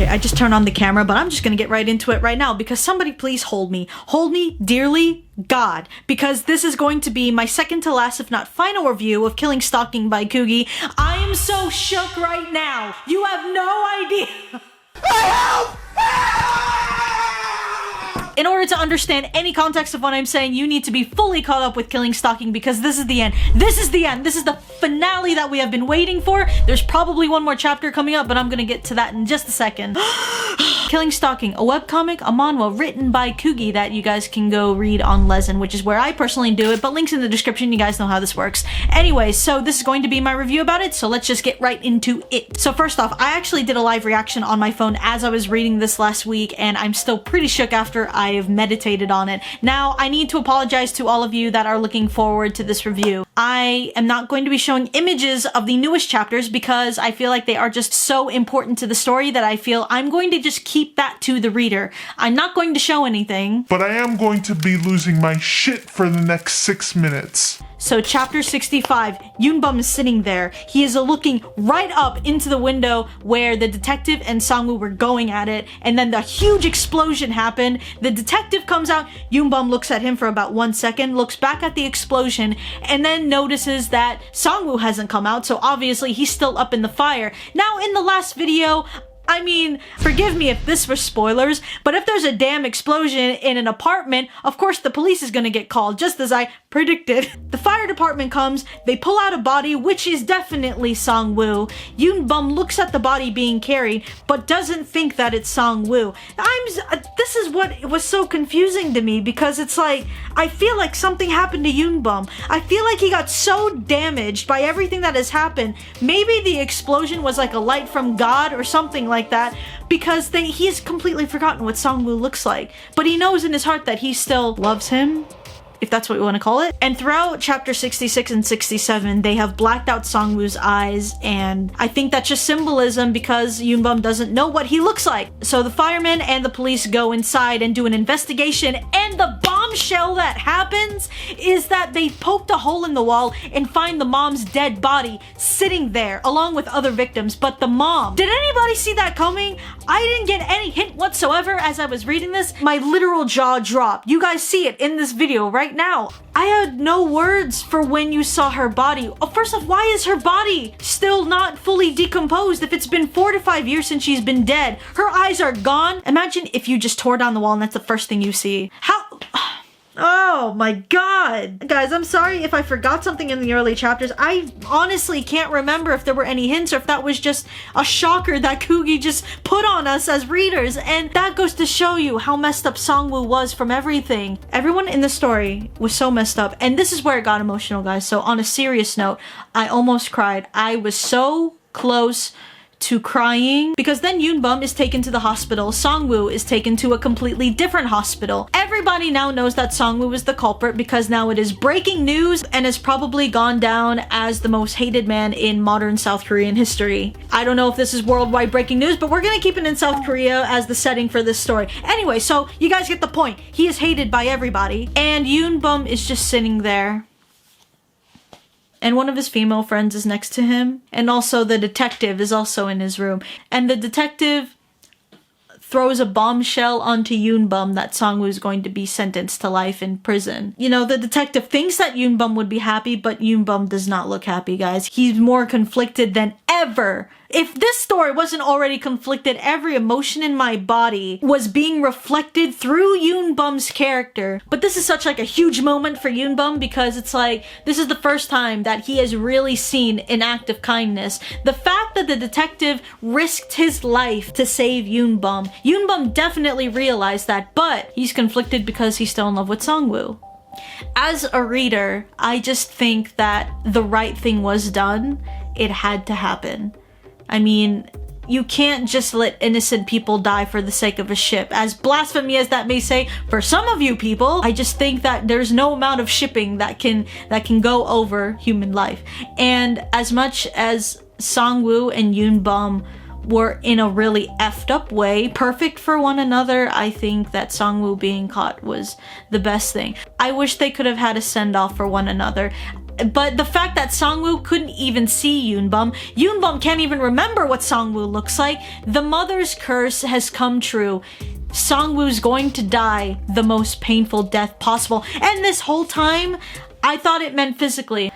Okay, I just turned on the camera, but I'm just gonna get right into it right now because somebody please hold me. Hold me dearly, God, because this is going to be my second to last, if not final review of Killing Stalking by Koogi. I am so shook right now. You have no idea. Help! In order to understand any context of what I'm saying, you need to be fully caught up with Killing Stalking because this is the end. This is the end. This is the finale that we have been waiting for. There's probably one more chapter coming up, but I'm gonna get to that in just a second. Killing Stalking, a webcomic, a manhwa written by Koogi that you guys can go read on Lezen, which is where I personally do it, but links in the description. You guys know how this works. Anyway, so this is going to be my review about it, so let's just get right into it. So first off, I actually did a live reaction on my phone as I was reading this last week, and I'm still pretty shook after I've meditated on it. Now, I need to apologize to all of you that are looking forward to this review. I am not going to be showing images of the newest chapters because I feel like they are just so important to the story that I feel I'm going to just keep that to the reader. I'm not going to show anything. But I am going to be losing my shit for the next 6 minutes. So chapter 65, Yoonbum is sitting there. He is looking right up into the window where the detective and Sangwoo were going at it, and then the huge explosion happened. The detective comes out, Yoonbum looks at him for about 1 second, looks back at the explosion, and then notices that Sangwoo hasn't come out, so obviously he's still up in the fire. Now in the last video, I mean, forgive me if this was spoilers, but if there's a damn explosion in an apartment, of course the police is gonna get called, just as I predicted. The fire department comes, they pull out a body, which is definitely Sangwoo. Yoonbum looks at the body being carried, but doesn't think that it's Sangwoo. This is what was so confusing to me, because it's like, I feel like something happened to Yoonbum. I feel like he got so damaged by everything that has happened. Maybe the explosion was like a light from God or something like that, because he has completely forgotten what Sangwoo looks like, but he knows in his heart that he still loves him, if that's what we want to call it. And throughout chapter 66 and 67, they have blacked out Sangwoo's eyes, and I think that's just symbolism because Yoonbum doesn't know what he looks like. So the firemen and the police go inside and do an investigation, and the bombshell that happens is that they poked a hole in the wall and find the mom's dead body sitting there along with other victims, but the mom. Did anybody see that coming? I didn't get any hint whatsoever as I was reading this. My literal jaw dropped. You guys see it in this video right now. I had no words for when you saw her body. Oh, first off, why is her body still not fully decomposed if it's been 4 to 5 years since she's been dead? Her eyes are gone. Imagine if you just tore down the wall and that's the first thing you see. How? Oh my god. Guys, I'm sorry if I forgot something in the early chapters. I honestly can't remember if there were any hints or if that was just a shocker that Koogi just put on us as readers. And that goes to show you how messed up Sangwoo was from everything. Everyone in the story was so messed up. And this is where it got emotional, guys. So on a serious note, I almost cried. I was so close to crying because then Yoonbum is taken to the hospital. Sangwoo is taken to a completely different hospital. Everybody now knows that Sangwoo is the culprit because now it is breaking news and has probably gone down as the most hated man in modern South Korean history. I don't know if this is worldwide breaking news, but we're gonna keep it in South Korea as the setting for this story. Anyway, so you guys get the point. He is hated by everybody, and Yoonbum is just sitting there. And one of his female friends is next to him. And also the detective is also in his room. And the detective throws a bombshell onto Yoonbum that Sangwoo is going to be sentenced to life in prison. You know, the detective thinks that Yoonbum would be happy, but Yoonbum does not look happy, guys. He's more conflicted than ever. If this story wasn't already conflicted, every emotion in my body was being reflected through Yoonbum's character. But this is such like a huge moment for Yoonbum because it's like, this is the first time that he has really seen an act of kindness. The fact that the detective risked his life to save Yoonbum, Yoonbum definitely realized that, but he's conflicted because he's still in love with Sangwoo. As a reader, I just think that the right thing was done. It had to happen. I mean, you can't just let innocent people die for the sake of a ship. As blasphemy as that may say for some of you people, I just think that there's no amount of shipping that can go over human life. And as much as Sangwoo and Yoonbum were in a really effed up way perfect for one another, I think that Sangwoo being caught was the best thing. I wish they could have had a send-off for one another. But the fact that Sangwoo couldn't even see Yoonbum can't even remember what Sangwoo looks like. The mother's curse has come true. Sangwoo's going to die the most painful death possible. And this whole time, I thought it meant physically.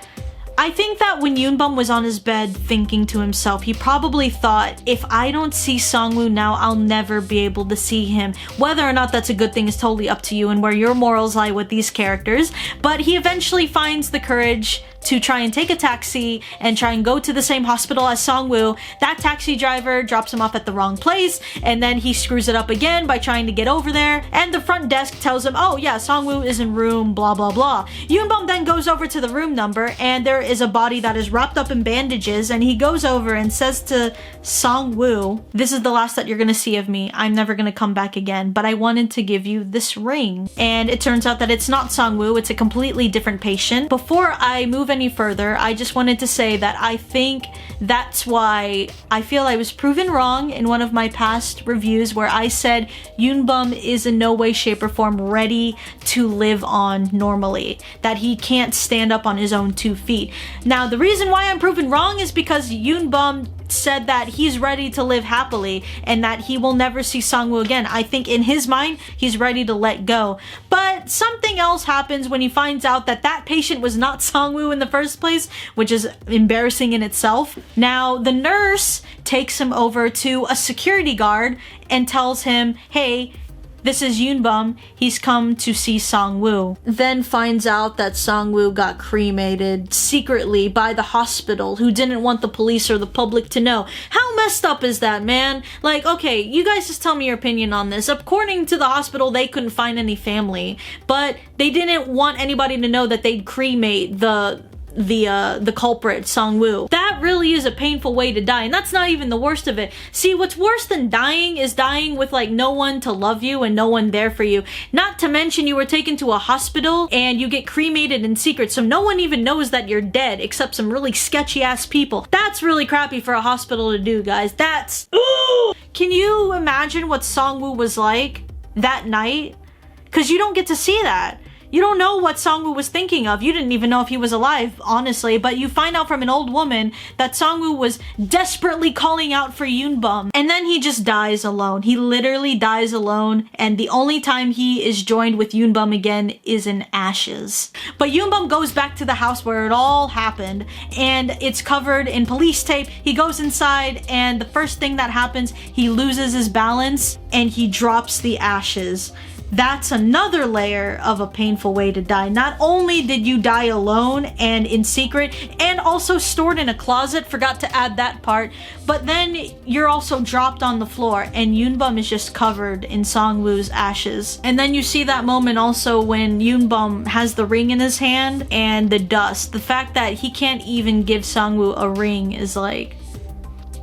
I think that when Yoonbum was on his bed thinking to himself, he probably thought, if I don't see Sangwoo now, I'll never be able to see him. Whether or not that's a good thing is totally up to you and where your morals lie with these characters. But he eventually finds the courage to try and take a taxi and try and go to the same hospital as Sangwoo. That taxi driver drops him off at the wrong place, and then he screws it up again by trying to get over there, and the front desk tells him, oh yeah, Sangwoo is in room blah blah blah. Yoonbum then goes over to the room number, and there is a body that is wrapped up in bandages, and he goes over and says to Sangwoo, this is the last that you're gonna see of me. I'm never gonna come back again, but I wanted to give you this ring. And it turns out that it's not Sangwoo, it's a completely different patient. Before I move any further, I just wanted to say that I think that's why I feel I was proven wrong in one of my past reviews where I said Yoonbum is in no way, shape, or form ready to live on normally, that he can't stand up on his own 2 feet. Now, the reason why I'm proven wrong is because Yoonbum said that he's ready to live happily and that he will never see Sangwoo again. I think in his mind, he's ready to let go. But something else happens when he finds out that that patient was not Sangwoo in the first place, which is embarrassing in itself. Now, the nurse takes him over to a security guard and tells him, hey, this is Yoonbum, he's come to see Sangwoo. Then finds out that Sangwoo got cremated secretly by the hospital who didn't want the police or the public to know. How messed up is that, man? Like, okay, you guys just tell me your opinion on this. According to the hospital, they couldn't find any family, but they didn't want anybody to know that they'd cremate the culprit, Sangwoo. That really is a painful way to die, and that's not even the worst of it. See, what's worse than dying is dying with like no one to love you and no one there for you. Not to mention you were taken to a hospital and you get cremated in secret, so no one even knows that you're dead except some really sketchy ass people. That's really crappy for a hospital to do, guys. That's... Ooh! Can you imagine what Sangwoo was like that night? Because you don't get to see that. You don't know what Sangwoo was thinking of. You didn't even know if he was alive, honestly, but you find out from an old woman that Sangwoo was desperately calling out for Yoonbum. And then he just dies alone. He literally dies alone, and the only time he is joined with Yoonbum again is in ashes. But Yoonbum goes back to the house where it all happened, and it's covered in police tape. He goes inside, and the first thing that happens, he loses his balance, and he drops the ashes. That's another layer of a painful way to die. Not only did you die alone and in secret, and also stored in a closet, forgot to add that part, but then you're also dropped on the floor and Yoonbum is just covered in Sangwoo's ashes. And then you see that moment also when Yoonbum has the ring in his hand and the dust. The fact that he can't even give Sangwoo a ring is like,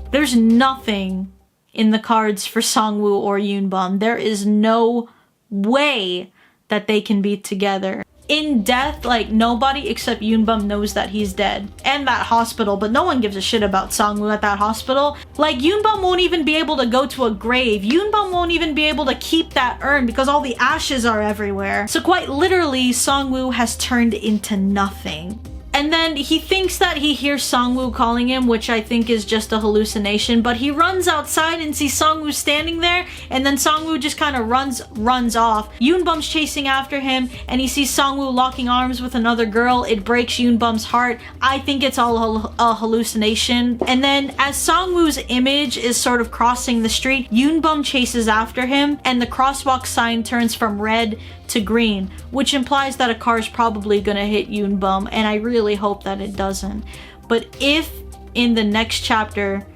there's nothing in the cards for Sangwoo or Yoonbum. There is no way that they can be together. In death, like, nobody except Yoonbum knows that he's dead. And that hospital, but no one gives a shit about Sangwoo at that hospital. Like, Yoonbum won't even be able to go to a grave. Yoonbum won't even be able to keep that urn because all the ashes are everywhere. So quite literally, Sangwoo has turned into nothing. And then he thinks that he hears Sangwoo calling him, which I think is just a hallucination, but he runs outside and sees Sangwoo standing there, and then Sangwoo just kind of runs off. Yoonbum's chasing after him, and he sees Sangwoo locking arms with another girl. It breaks Yoonbum's heart. I think it's all a hallucination. And then as Sangwoo's image is sort of crossing the street, Yoonbum chases after him, and the crosswalk sign turns from red to green, which implies that a car is probably gonna hit Yoonbum, and I really hope that it doesn't. But if in the next chapter,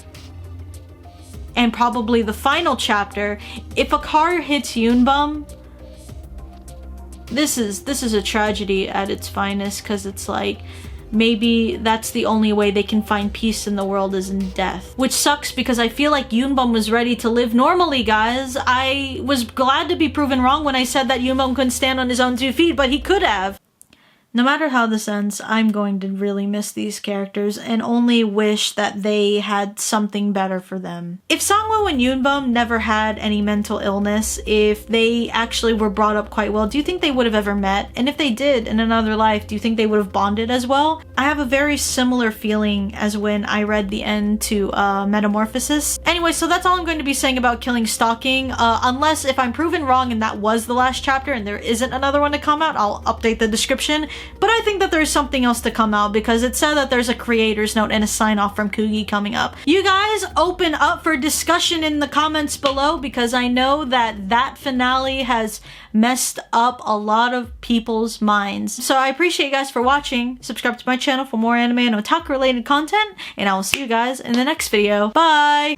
and probably the final chapter, if a car hits Yoonbum, this is a tragedy at its finest, because it's like, maybe that's the only way they can find peace in the world is in death. Which sucks because I feel like Yoonbum was ready to live normally, guys. I was glad to be proven wrong when I said that Yoonbum couldn't stand on his own 2 feet, but he could have. No matter how this ends, I'm going to really miss these characters and only wish that they had something better for them. If Sangwoo and Yoonbum never had any mental illness, if they actually were brought up quite well, do you think they would have ever met? And if they did in another life, do you think they would have bonded as well? I have a very similar feeling as when I read the end to Metamorphosis. Anyway, so that's all I'm going to be saying about Killing Stalking. Unless if I'm proven wrong and that was the last chapter and there isn't another one to come out, I'll update the description. But I think that there's something else to come out because it said that there's a creator's note and a sign off from Koogi coming up. You guys open up for discussion in the comments below because I know that that finale has messed up a lot of people's minds. So I appreciate you guys for watching. Subscribe to my channel for more anime and otaku related content, and I will see you guys in the next video. Bye!